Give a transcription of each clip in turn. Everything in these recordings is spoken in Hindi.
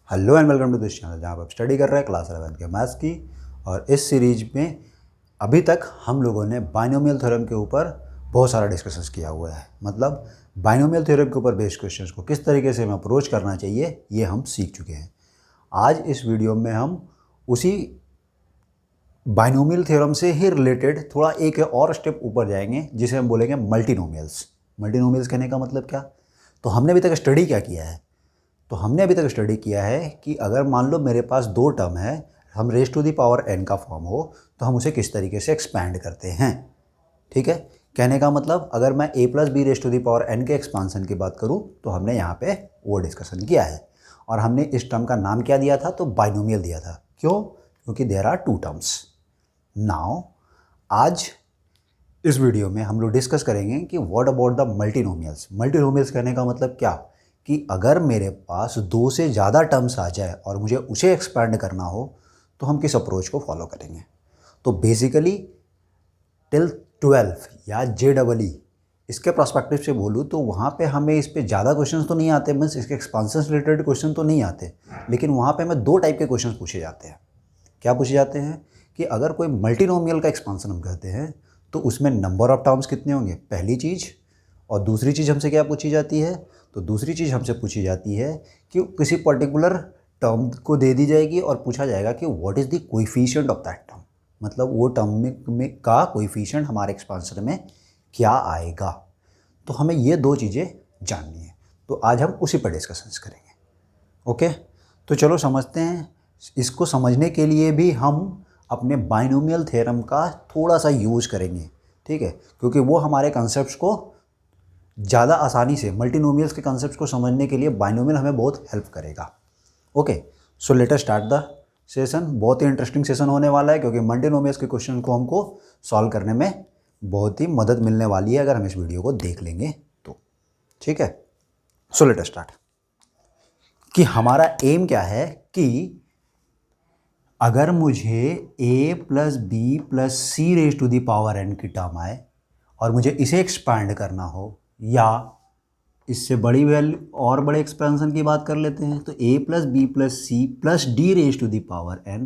Hello and welcome to this channel जहाँ पर आप स्टडी कर रहे हैं क्लास 11 के मैथ्स की। और इस सीरीज में अभी तक हम लोगों ने बाइनोमियल थ्योरम के ऊपर बहुत सारा डिस्कशंस किया हुआ है। मतलब बाइनोमियल थ्योरम के ऊपर बेस्ड क्वेश्चंस को किस तरीके से हमें अप्रोच करना चाहिए ये हम सीख चुके हैं। आज इस वीडियो में हम उसी बाइनोमियल थ्योरम से ही रिलेटेड थोड़ा एक और स्टेप ऊपर जाएंगे जिसे हम बोलेंगे मल्टीनोमियल्स। मल्टीनोमियल्स कहने का मतलब क्या? तो हमने अभी तक स्टडी क्या किया है? तो हमने अभी तक स्टडी किया है कि अगर मान लो मेरे पास दो टर्म है, हम raise to the power n का फॉर्म हो तो हम उसे किस तरीके से एक्सपैंड करते हैं। ठीक है, कहने का मतलब अगर मैं a plus b raise to the power n के एक्सपांसन की बात करूं तो हमने यहाँ पे वो डिस्कशन किया है। और हमने इस टर्म का नाम क्या दिया था? तो बाइनोमियल दिया था। क्यों? क्योंकि there are two terms. Now आज इस वीडियो में हम लोग डिस्कस करेंगे कि what about the multinomials. Multinomials कहने का मतलब क्या कि अगर मेरे पास दो से ज़्यादा टर्म्स आ जाए और मुझे उसे एक्सपैंड करना हो तो हम किस अप्रोच को फॉलो करेंगे। तो बेसिकली टिल 12 या JEE इसके पर्सपेक्टिव से बोलूँ तो वहाँ पे हमें इस पे ज़्यादा क्वेश्चंस तो नहीं आते, मीन्स इसके एक्सपांसन से रिलेटेड क्वेश्चन तो नहीं आते, लेकिन वहाँ पे हमें दो टाइप के क्वेश्चन पूछे जाते हैं। क्या पूछे जाते हैं कि अगर कोई मल्टीनोमियल का एक्सपांसन हम कहते हैं तो उसमें नंबर ऑफ टर्म्स कितने होंगे, पहली चीज़। और दूसरी चीज़ हमसे क्या पूछी जाती है? तो दूसरी चीज़ हमसे पूछी जाती है कि किसी पर्टिकुलर टर्म को दे दी जाएगी और पूछा जाएगा कि what is the coefficient of that term. मतलब वो टर्म में का कोएफिशिएंट हमारे एक्सपांसन में क्या आएगा। तो हमें ये दो चीज़ें जाननी है, तो आज हम उसी पर डिस्कशंस करेंगे। ओके, तो चलो समझते हैं। इसको समझने के लिए भी हम अपने बाइनोमियल थ्योरम का थोड़ा सा यूज़ करेंगे। ठीक है, क्योंकि वो हमारे कंसेप्ट्स को ज़्यादा आसानी से, मल्टीनोमियल्स के कंसेप्ट्स को समझने के लिए बाइनोमियल हमें बहुत हेल्प करेगा। Okay, so let us start the session. बहुत ही इंटरेस्टिंग सेशन होने वाला है क्योंकि मल्टीनोमियल्स के क्वेश्चन को हमको सॉल्व करने में बहुत ही मदद मिलने वाली है अगर हम इस वीडियो को देख लेंगे तो। ठीक है, सो लेट अस स्टार्ट। कि हमारा एम क्या है कि अगर मुझे a plus B plus c raise to the power n की टर्म आए और मुझे इसे एक्सपैंड करना हो, या इससे बड़ी वैल्यू और बड़े एक्सपेंशन की बात कर लेते हैं तो a plus B plus C plus d raise to the power n,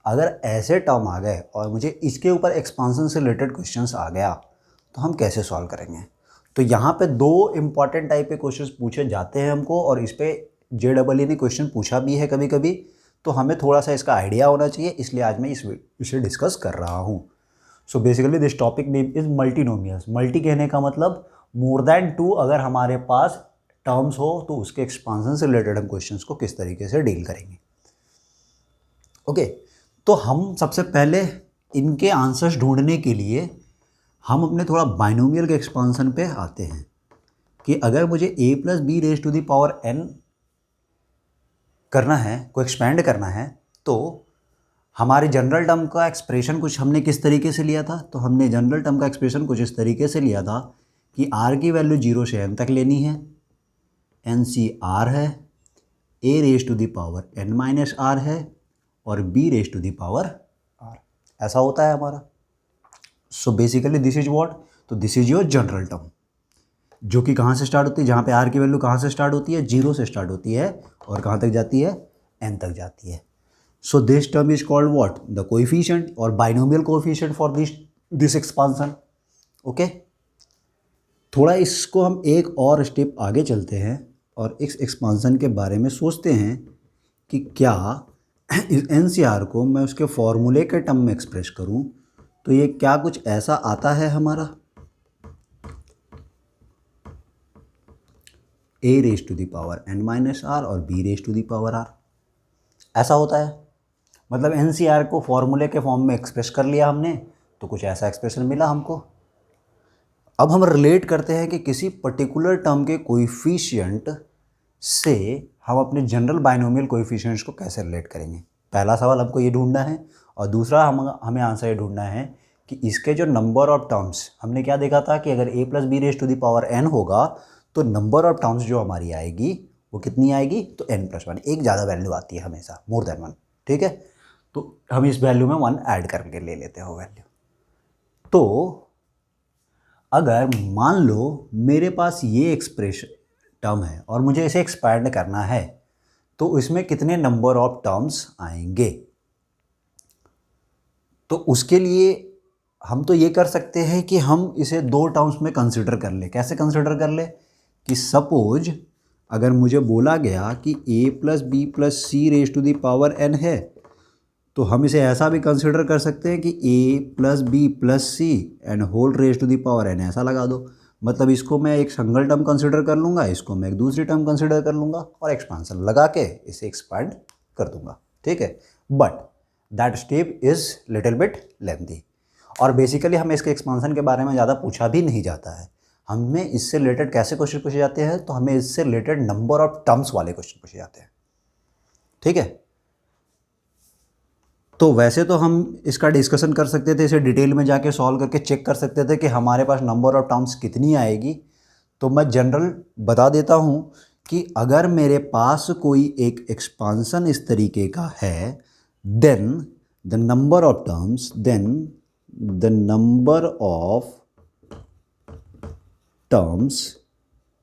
अगर ऐसे टर्म आ गए और मुझे इसके ऊपर एक्सपांसन से रिलेटेड क्वेश्चंस आ गया तो हम कैसे सॉल्व करेंगे। तो यहाँ पे दो इंपॉर्टेंट टाइप के क्वेश्चंस पूछे जाते हैं हमको, और इस पे JEE ने क्वेश्चन पूछा भी है कभी कभी, तो हमें थोड़ा सा इसका आइडिया होना चाहिए, इसलिए आज मैं इसे डिस्कस कर रहा हूँ। So basically this topic name is multinomials. Multi कहने का मतलब मोर देन टू। अगर हमारे पास टर्म्स हो तो उसके एक्सपांसन से रिलेटेड हम क्वेश्चंस को किस तरीके से डील करेंगे। ओके, तो हम सबसे पहले इनके आंसर्स ढूंढने के लिए हम अपने थोड़ा बाइनोमियल के एक्सपांसन पे आते हैं कि अगर मुझे a plus b raise to the power n करना है, को एक्सपैंड करना है, तो हमारे जनरल टर्म का एक्सप्रेशन कुछ हमने किस तरीके से लिया था। तो हमने जनरल टर्म का एक्सप्रेशन कुछ इस तरीके से लिया था कि r की वैल्यू 0 से n तक लेनी है, NCR है, a raise to the power n minus r है और b raise to the power r। ऐसा होता है हमारा। So basically this is what, तो this is your general term, जो कि कहाँ से स्टार्ट होती है, जहाँ पे r की वैल्यू कहाँ से स्टार्ट होती है, 0 से स्टार्ट होती है और कहाँ तक जाती है, n तक जाती है। So this term is called what, the coefficient और binomial coefficient for this expansion. Okay, थोड़ा इसको हम एक और स्टेप आगे चलते हैं और इस एक्सपांसन के बारे में सोचते हैं कि क्या इस NCR को मैं उसके फॉर्मूले के टर्म में एक्सप्रेस करूं तो ये क्या कुछ ऐसा आता है हमारा, a raise to the power n minus r और b raise to the power r। ऐसा होता है, मतलब NCR को फॉर्मूले के फॉर्म में एक्सप्रेस कर लिया हमने तो कुछ ऐसा एक्सप्रेशन मिला हमको। अब हम रिलेट करते हैं कि किसी पर्टिकुलर टर्म के कोएफिशिएंट से हम अपने जनरल बाइनोमियल कोएफिशिएंट्स को कैसे रिलेट करेंगे। पहला सवाल हमको ये ढूंढना है और दूसरा हमें आंसर ये ढूंढना है कि इसके जो नंबर ऑफ टर्म्स, हमने क्या देखा था कि अगर a plus b raise to the power n होगा तो नंबर ऑफ टर्म्स जो हमारी आएगी वो कितनी आएगी, तो n प्लस 1, एक ज़्यादा वैल्यू आती है हमेशा, मोर देन 1। ठीक है, तो हम इस वैल्यू में 1 ऐड करके ले लेते हो वैल्यू। तो अगर मान लो मेरे पास ये एक्सप्रेशन टर्म है और मुझे इसे एक्सपैंड करना है तो इसमें कितने नंबर ऑफ टर्म्स आएंगे। तो उसके लिए हम तो ये कर सकते हैं कि हम इसे दो टर्म्स में कंसिडर कर ले। कैसे कंसिडर कर ले कि सपोज अगर मुझे बोला गया कि a plus B plus c raise to the power n है, तो हम इसे ऐसा भी कंसिडर कर सकते हैं कि a plus B plus c and whole raise to the power n, ऐसा लगा दो। मतलब इसको मैं एक सिंगल टर्म कंसिडर कर लूँगा, इसको मैं एक दूसरी टर्म कंसिडर कर लूँगा और एक्सपांसन लगा के इसे एक्सपांड कर दूंगा, ठीक है। But that step is little bit lengthy और बेसिकली हमें इसके एक्सपांसन के बारे में ज़्यादा पूछा भी नहीं जाता है। हमें इससे रिलेटेड कैसे क्वेश्चन पूछे जाते हैं, तो हमें इससे रिलेटेड नंबर ऑफ टर्म्स वाले क्वेश्चन पूछे जाते हैं, ठीक है। तो वैसे तो हम इसका डिस्कशन कर सकते थे, इसे डिटेल में जाके सॉल्व करके चेक कर सकते थे कि हमारे पास नंबर ऑफ टर्म्स कितनी आएगी। तो मैं जनरल बता देता हूँ कि अगर मेरे पास कोई एक एक्सपांसन इस तरीके का है, then the number of terms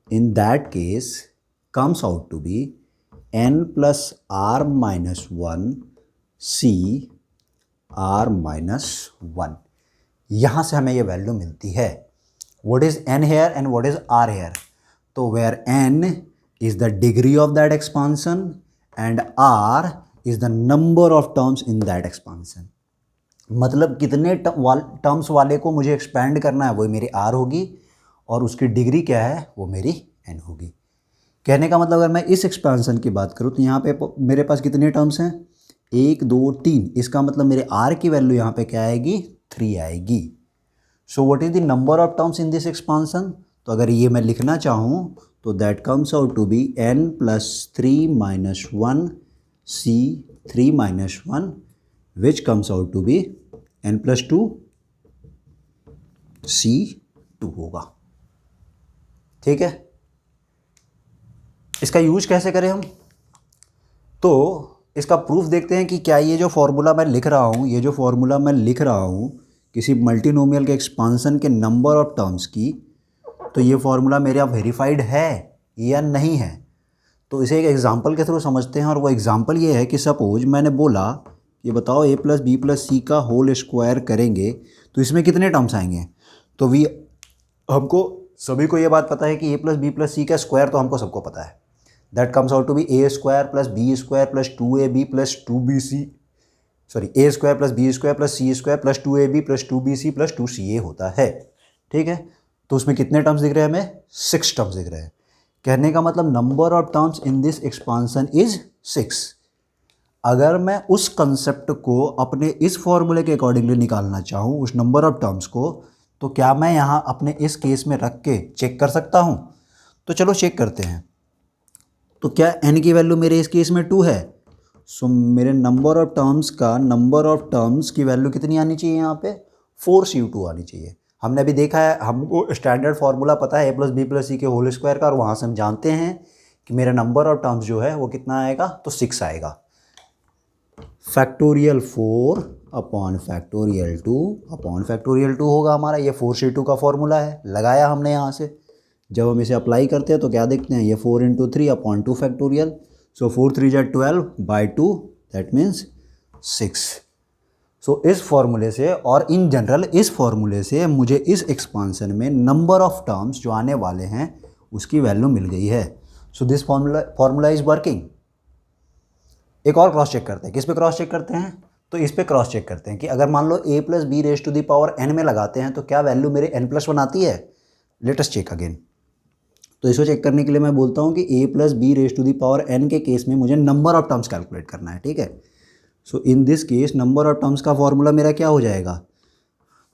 in that case comes out to be n plus r minus 1 c r minus 1। यहाँ से हमें ये वैल्यू मिलती है। What is n here and what is r here? तो where n is the degree of that expansion and r is the number of terms in that expansion। मतलब कितने टर्म्स वाले को मुझे एक्सपैंड करना है वो मेरी r होगी और उसकी डिग्री क्या है वो मेरी n होगी। कहने का मतलब अगर मैं इस एक्सपेंशन की बात करूँ तो यहाँ पे मेरे पास कितने टर्म्स हैं, 1 2 3। इसका मतलब मेरे r की वैल्यू यहाँ पे क्या आएगी, 3 आएगी। So what is the number of terms in this expansion. तो अगर ये मैं लिखना चाहूँ तो that comes out to be n plus 3 minus 1 c 3 minus 1 which comes out to be n plus 2 c 2 होगा, ठीक है। इसका यूज कैसे करें हम, तो इसका प्रूफ देखते हैं कि क्या ये जो फॉर्मूला मैं लिख रहा हूँ किसी मल्टीनोमियल के एक्सपांसन के नंबर ऑफ टर्म्स की, तो ये फॉर्मूला मेरे यहाँ वेरीफाइड है या नहीं है। तो इसे एक एग्जांपल के थ्रू समझते हैं और वो एग्जांपल ये है कि सपोज मैंने बोला ये बताओ a plus B plus c का होल स्क्वायर करेंगे तो इसमें कितने टर्म्स आएंगे। तो हमको सभी को ये बात पता है कि a plus B plus c का स्क्वायर तो हमको सबको पता है, that comes out to be a square plus b square plus 2ab plus 2bc, sorry a square plus b square plus c square plus 2ab plus 2bc plus 2ca होता है, ठीक है। तो उसमें कितने टर्म्स दिख रहे हैं हमें, 6 टर्म्स दिख रहे हैं। कहने का मतलब number of terms in this expansion is 6। अगर मैं उस कंसेप्ट को अपने इस फॉर्मूले के अकॉर्डिंगली निकालना चाहूँ उस नंबर ऑफ टर्म्स को, तो क्या मैं यहाँ अपने इस केस में रख के चेक कर सकता हूँ। तो चलो चेक करते हैं। तो क्या n की वैल्यू मेरे इस केस में 2 है, सो मेरे नंबर ऑफ टर्म्स की वैल्यू कितनी आनी चाहिए, यहाँ पे 4c2 आनी चाहिए। हमने अभी देखा है, हमको स्टैंडर्ड फार्मूला पता है a plus B plus c के होल स्क्वायर का, और वहाँ से हम जानते हैं कि मेरा नंबर ऑफ टर्म्स जो है वो कितना आएगा, तो 6 आएगा। Factorial 4 upon factorial 2 upon factorial 2 होगा हमारा। ये 4c2 का फॉर्मूला है, लगाया हमने यहाँ से। जब हम इसे अप्लाई करते हैं तो क्या देखते हैं, ये 4 इंटू 3 अपॉन 2 फैक्टोरियल, सो 4 3 जा 12 बाई 2 दैट मीन्स 6। सो इस फॉर्मूले से और इन जनरल इस फॉर्मूले से मुझे इस एक्सपांसन में नंबर ऑफ टर्म्स जो आने वाले हैं उसकी वैल्यू मिल गई है। So this formula is working. एक और क्रॉस चेक करते हैं। किस पे क्रॉस चेक करते हैं, तो इस पे क्रॉस चेक करते हैं कि अगर मान लो a plus b raise to the power n में लगाते हैं तो क्या वैल्यू मेरे n प्लस 1 आती है। Let us check again. तो इसको चेक करने के लिए मैं बोलता हूँ कि a plus b raise to the power n के केस में मुझे नंबर ऑफ टर्म्स कैलकुलेट करना है, ठीक है। So in this case number of terms का फॉर्मूला मेरा क्या हो जाएगा,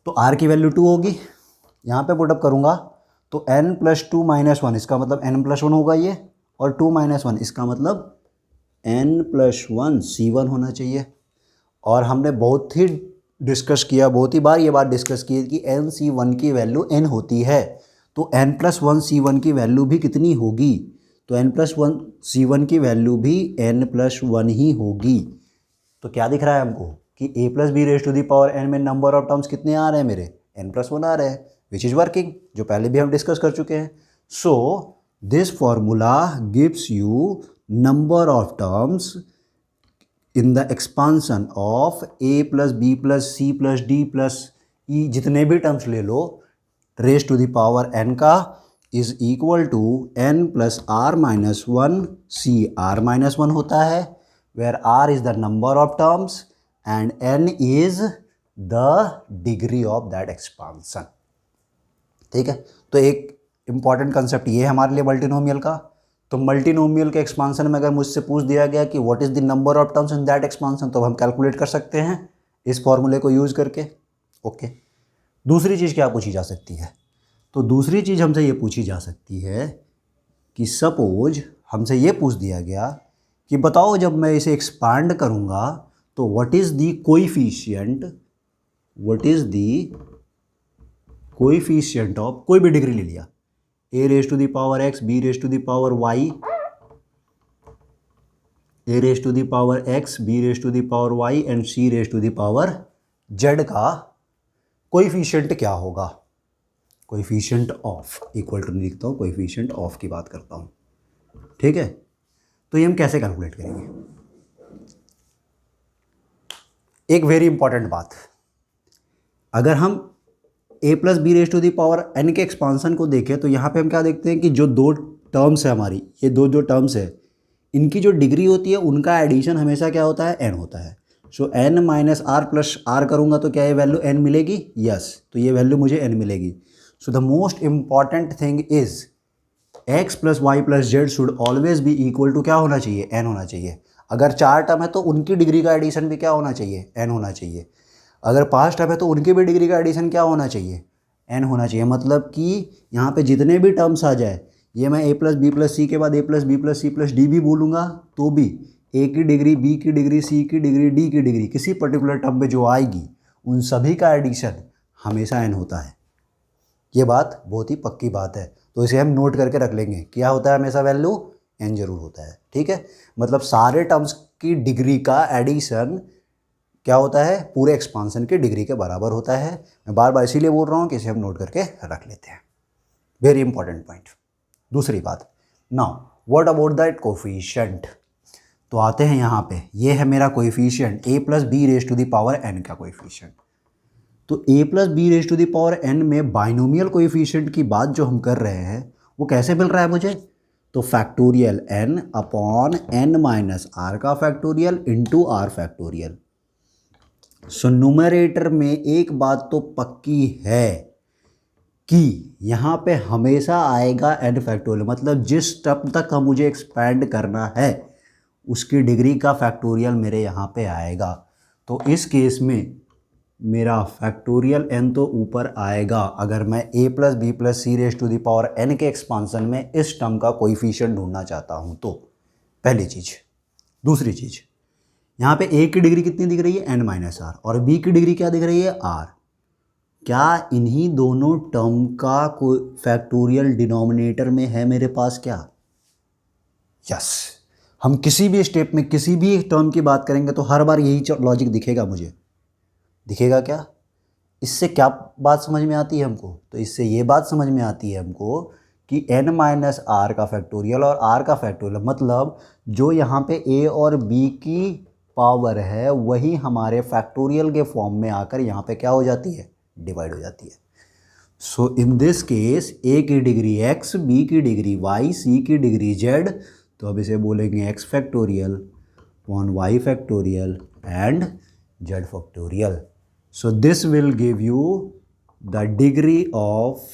तो r की वैल्यू 2 होगी। यहाँ पे पुटअप करूँगा तो n प्लस 2 माइनस 1 इसका मतलब n प्लस 1 होगा ये, और 2 माइनस 1 इसका मतलब n प्लस 1 c1 होना चाहिए। और हमने बहुत ही बार ये बात डिस्कस की कि n c1 की वैल्यू n होती है, तो n प्लस 1 c1 की वैल्यू भी कितनी होगी, तो n प्लस 1 c1 की वैल्यू भी n प्लस 1 ही होगी। तो क्या दिख रहा है हमको कि a plus b raise to the power n में नंबर ऑफ टर्म्स कितने आ रहे हैं मेरे, n प्लस 1 आ रहे हैं, विच इज़ वर्किंग, जो पहले भी हम डिस्कस कर चुके हैं। So this formula gives you number of terms in the expansion of A plus B plus C plus D plus E, जितने भी टर्म्स ले लो, raise to the power n का is equal to n plus R minus one C R minus one होता है, where r is the number of terms and n is the degree of that expansion. ठीक है, तो एक इंपॉर्टेंट कंसेप्ट ये है हमारे लिए मल्टीनोमियल का। तो मल्टीनोमियल के एक्सपांसन में अगर मुझसे पूछ दिया गया कि what is the number of terms in that expansion, तो हम कैलकुलेट कर सकते हैं इस फॉर्मूले को यूज करके। ओके, दूसरी चीज़ क्या पूछी जा सकती है? तो दूसरी चीज़ हमसे ये पूछी जा सकती है कि सपोज हमसे ये पूछ दिया गया कि बताओ जब मैं इसे एक्सपांड करूँगा तो what is the coefficient of, कोई भी डिग्री ले लिया, a raise to the power x, b raise to the power y, a raise to the power x, b raise to the power y and c raise to the power z का कोएफिशिएंट क्या होगा? कोएफिशिएंट ऑफ इक्वल टू लिखता हूँ, कोएफिशिएंट ऑफ की बात करता हूँ। ठीक है, तो ये हम कैसे कैलकुलेट करेंगे? एक वेरी इंपॉर्टेंट बात, अगर हम a plus b raise to the power n के एक्सपांसन को देखें तो यहाँ पे हम क्या देखते हैं कि जो दो टर्म्स है हमारी, ये दो जो टर्म्स है, इनकी जो डिग्री होती है उनका एडिशन हमेशा क्या होता है? n होता है। So n minus r plus r करूँगा तो क्या ये वैल्यू n मिलेगी? यस, तो ये वैल्यू मुझे n मिलेगी। So the most important thing is x plus y plus z should always be equal to क्या होना चाहिए? n होना चाहिए। अगर 4 टर्म है तो उनकी डिग्री का एडिशन भी क्या होना चाहिए? n होना चाहिए। अगर 5 टर्म है तो उनकी भी डिग्री का एडिशन क्या होना चाहिए? n होना चाहिए। मतलब कि यहाँ पे जितने भी टर्म्स आ जाए, ये मैं a plus B plus c के बाद a plus B plus C plus d भी बोलूँगा तो भी a की डिग्री, b की डिग्री, c की डिग्री, d की डिग्री किसी पर्टिकुलर टर्म पे जो आएगी उन सभी का एडिशन हमेशा n होता है। ये बात बहुत ही पक्की बात है, तो इसे हम नोट करके रख लेंगे। क्या होता है हमेशा? वैल्यू n जरूर होता है। ठीक है, मतलब सारे टर्म्स की डिग्री का एडिशन क्या होता है? पूरे एक्सपांसन की डिग्री के बराबर होता है। मैं बार बार इसीलिए बोल रहा हूँ कि इसे हम नोट करके रख लेते हैं। Very important point. दूसरी बात, now what about that coefficient? तो आते हैं यहाँ पे, ये है मेरा coefficient a plus b raise to the power n का कोएफिशिएंट। तो a plus b raise to the power n में बाइनोमियल कोएफिशिएंट की बात जो हम कर रहे हैं वो कैसे मिल रहा है मुझे? तो factorial n upon n minus R का factorial into R factorial. So numerator में एक बात तो पक्की है कि यहाँ पे हमेशा आएगा n फैक्टोरियल, मतलब जिस टर्म तक का मुझे एक्सपैंड करना है उसकी डिग्री का फैक्टोरियल मेरे यहाँ पे आएगा। तो इस केस में मेरा फैक्टोरियल n तो ऊपर आएगा अगर मैं a plus B plus c raise to the power n के एक्सपांसन में इस टर्म का कोएफिशिएंट ढूंढना चाहता हूँ तो। पहली चीज़। दूसरी चीज़, यहाँ पे a की डिग्री कितनी दिख रही है? n माइनस आर, और b की डिग्री क्या दिख रही है? r। क्या इन्हीं दोनों टर्म का कोई फैक्टोरियल डिनोमिनेटर में है मेरे पास? क्या? यस। हम किसी भी स्टेप में किसी भी टर्म की बात करेंगे तो हर बार यही लॉजिक दिखेगा मुझे। दिखेगा क्या? इससे क्या बात समझ में आती है हमको? तो इससे ये बात समझ में आती है हमको कि n माइनस आर का फैक्टोरियल और r का फैक्टोरियल, मतलब जो यहाँ पे a और b की पावर है वही हमारे फैक्टोरियल के फॉर्म में आकर यहाँ पे क्या हो जाती है? डिवाइड हो जाती है। So in this case a की डिग्री x, b की डिग्री y, c की डिग्री z, तो अब इसे बोलेंगे x factorial upon y factorial and z factorial. So this will give you the degree of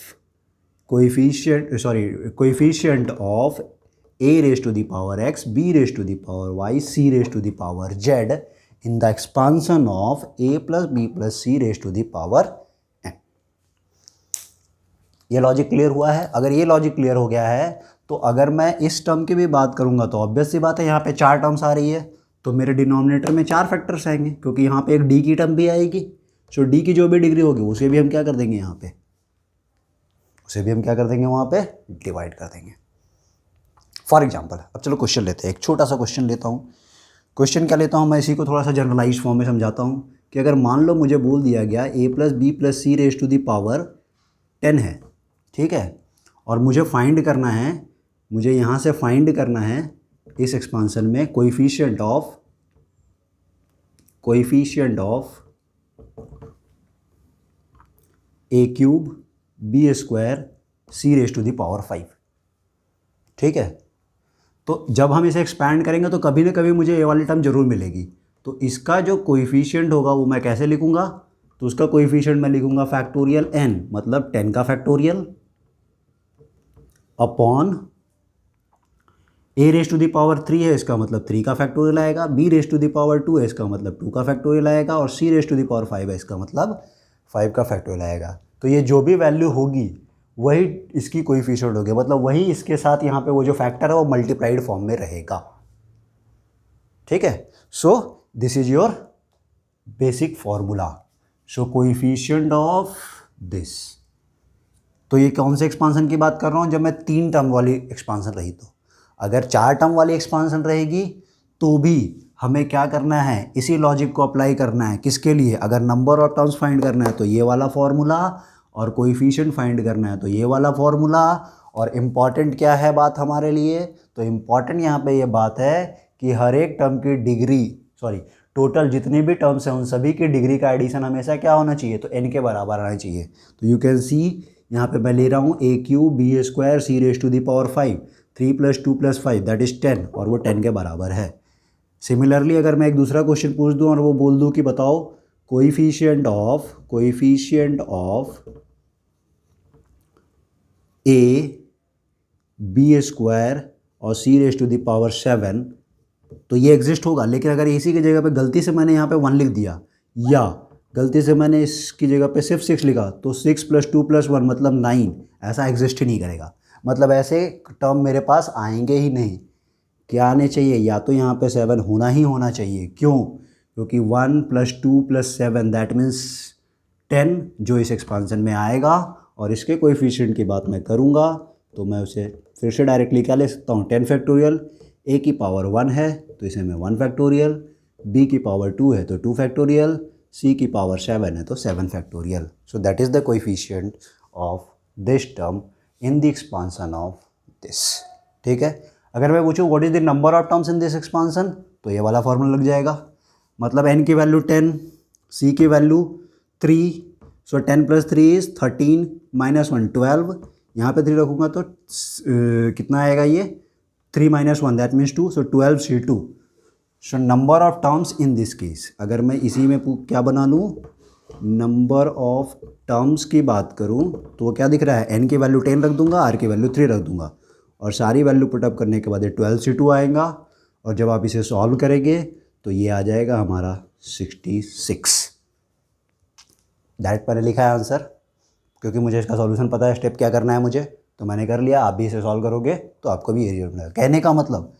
coefficient of a raised to the power x, b raised to the power y, c raised to the power z in the expansion of a plus b plus c raised to the power n। ये लॉजिक क्लियर हुआ है? अगर ये लॉजिक क्लियर हो गया है तो अगर मैं इस टर्म की भी बात करूंगा तो ऑब्वियस सी बात है यहाँ पे 4 टर्म्स आ रही है तो मेरे डिनोमिनेटर में 4 फैक्टर्स आएंगे क्योंकि यहाँ पे एक d की टर्म भी आएगी। सो d की जो भी डिग्री होगी उसे भी हम क्या कर देंगे? यहाँ पे उसे भी हम क्या कर देंगे? वहाँ पे डिवाइड कर देंगे। फॉर एग्जाम्पल, अब चलो क्वेश्चन लेते हैं। एक छोटा सा क्वेश्चन लेता हूँ। क्वेश्चन क्या लेता हूँ मैं, इसी को थोड़ा सा जनरलाइज फॉर्म में समझाता हूँ कि अगर मान लो मुझे बोल दिया गया a plus B plus c raise to the power 10 है, ठीक है, और मुझे फाइंड करना है, मुझे यहाँ से फाइंड करना है इस एक्सपांसन में coefficient of a cube B square C raise to the power 5। ठीक है, तो जब हम इसे एक्सपैंड करेंगे तो कभी ना कभी मुझे ए वाली टर्म जरूर मिलेगी। तो इसका जो कोएफिशिएंट होगा वो मैं कैसे लिखूंगा, तो उसका कोएफिशिएंट मैं लिखूंगा फैक्टोरियल n, मतलब 10 का factorial upon a raise to the power 3 है, इसका मतलब 3 का फैक्टोरियल आएगा, b raise to the power 2 है, इसका मतलब 2 का फैक्टोरियल आएगा, और c raise to the power 5 है, इसका मतलब 5 का फैक्टोरियल आएगा। तो ये जो भी वैल्यू होगी वही इसकी कोएफिशिएंट होगी, मतलब वही इसके साथ यहाँ पे वो जो फैक्टर है वो मल्टीप्लाइड फॉर्म में रहेगा। ठीक है, so this is your basic formula. So coefficient of this, तो ये कौन से एक्सपांसन की बात कर रहा हूँ, जब मैं 3 टर्म वाली एक्सपांसन रही। तो अगर 4 टर्म वाली एक्सपांसन रहेगी तो भी हमें क्या करना है, इसी लॉजिक को अप्लाई करना है। किसके लिए, अगर नंबर ऑफ टर्म्स फाइंड करना है तो ये वाला फॉर्मूला, और कोएफिशिएंट फाइंड करना है तो ये वाला फॉर्मूला। और इम्पॉर्टेंट क्या है बात हमारे लिए, तो इम्पॉर्टेंट यहाँ पे ये बात है कि हर एक टर्म की डिग्री, टोटल जितने भी टर्म्स हैं उन सभी की डिग्री का एडिशन हमेशा क्या होना चाहिए, तो n के बराबर आना चाहिए। तो यू कैन सी यहाँ पे मैं ले रहा हूँ A cube B square C raise to the power 5, 3 + 2 + 5 that is 10, और वो 10 के बराबर है। सिमिलरली अगर मैं एक दूसरा क्वेश्चन पूछ दूँ और वो बोल दूँ कि बताओ coefficient of a b square और c raise to the power 7, तो ये एग्जिस्ट होगा। लेकिन अगर इसी की जगह पे गलती से मैंने यहाँ पे 1 लिख दिया, या गलती से मैंने इसकी जगह पे सिर्फ 6 लिखा, तो 6 + 2 + 1 मतलब 9, ऐसा एग्जिस्ट ही नहीं करेगा। मतलब ऐसे टर्म मेरे पास आएंगे ही नहीं। क्या आने चाहिए, या तो यहाँ पे 7 होना ही होना चाहिए। क्यों, क्योंकि 1 + 2 + 7 दैट मीन्स 10 जो इस एक्सपांसन में आएगा। और इसके कोएफिशिएंट की बात मैं करूँगा तो मैं उसे फिर से डायरेक्टली क्या ले सकता हूँ, 10 फैक्टोरियल, ए की पावर 1 है तो इसे मैं 1 फैक्टोरियल, बी की पावर 2 है तो 2 फैक्टोरियल, सी की पावर 7 है तो 7 factorial. So that is the coefficient of this term in the expansion of this. ठीक है, अगर मैं पूछूँ what is the number of terms in this expansion, तो ये वाला फॉर्मूला लग जाएगा। मतलब n की वैल्यू 10, c की वैल्यू 3, सो 10 + 3 इज़ 13 - 1 12, यहाँ पे 3 रखूँगा तो कितना आएगा ये 3 - 1 that means 2, so 12 C2। So number of terms in this case, अगर मैं इसी में क्या बना लूँ, नंबर ऑफ टर्म्स की बात करूँ तो वो क्या दिख रहा है, n की वैल्यू 10 रख दूंगा, r की वैल्यू 3 रख दूंगा, और सारी वैल्यू पुटअप करने के बाद ये 12 C2 आएगा। और जब आप इसे सॉल्व करेंगे तो ये आ जाएगा हमारा 66। डायरेक्ट मैंने लिखा है आंसर, क्योंकि मुझे इसका सॉल्यूशन पता है, स्टेप क्या करना है मुझे, तो मैंने कर लिया। आप भी इसे सॉल्व करोगे तो आपको भी ये रिजल्ट मिलेगा। कहने का मतलब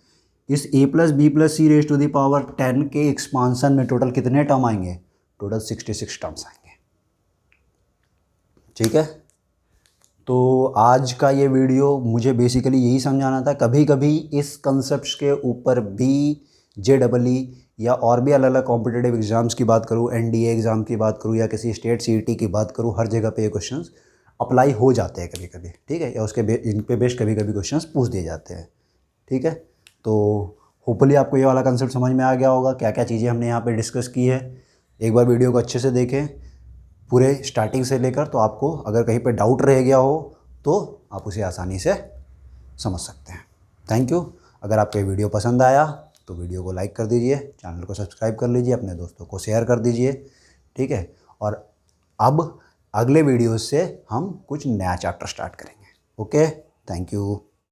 इस a + b + c raise to the power 10 के एक्सपांसन में टोटल कितने टर्म आएंगे, टोटल 66 टर्म्स आएंगे। ठीक है, तो आज का ये वीडियो मुझे बेसिकली यही समझाना था। कभी कभी इस कंसेप्ट के ऊपर भी JEE या और भी अलग अलग कॉम्पिटिटिव एग्ज़ाम्स की बात करूँ, NDA एग्ज़ाम की बात करूँ, या किसी स्टेट CET की बात करूँ, हर जगह पे ये क्वेश्चंस अप्लाई हो जाते हैं कभी कभी। ठीक है, या उसके इन पे बेस्ड कभी कभी क्वेश्चंस पूछ दिए जाते हैं। ठीक है, तो होपफुली आपको ये वाला कंसेप्ट समझ में आ गया होगा, क्या क्या चीज़ें हमने यहाँ पे डिस्कस की है। एक बार वीडियो को अच्छे से देखें पूरे स्टार्टिंग से लेकर, तो आपको अगर कहीं पे डाउट रह गया हो तो आप उसे आसानी से समझ सकते हैं। Thank you. अगर आपको ये वीडियो पसंद आया तो वीडियो को लाइक कर दीजिए, चैनल को सब्सक्राइब कर लीजिए, अपने दोस्तों को शेयर कर दीजिए। ठीक है, और अब अगले वीडियो से हम कुछ नया चैप्टर स्टार्ट करेंगे। Okay, thank you.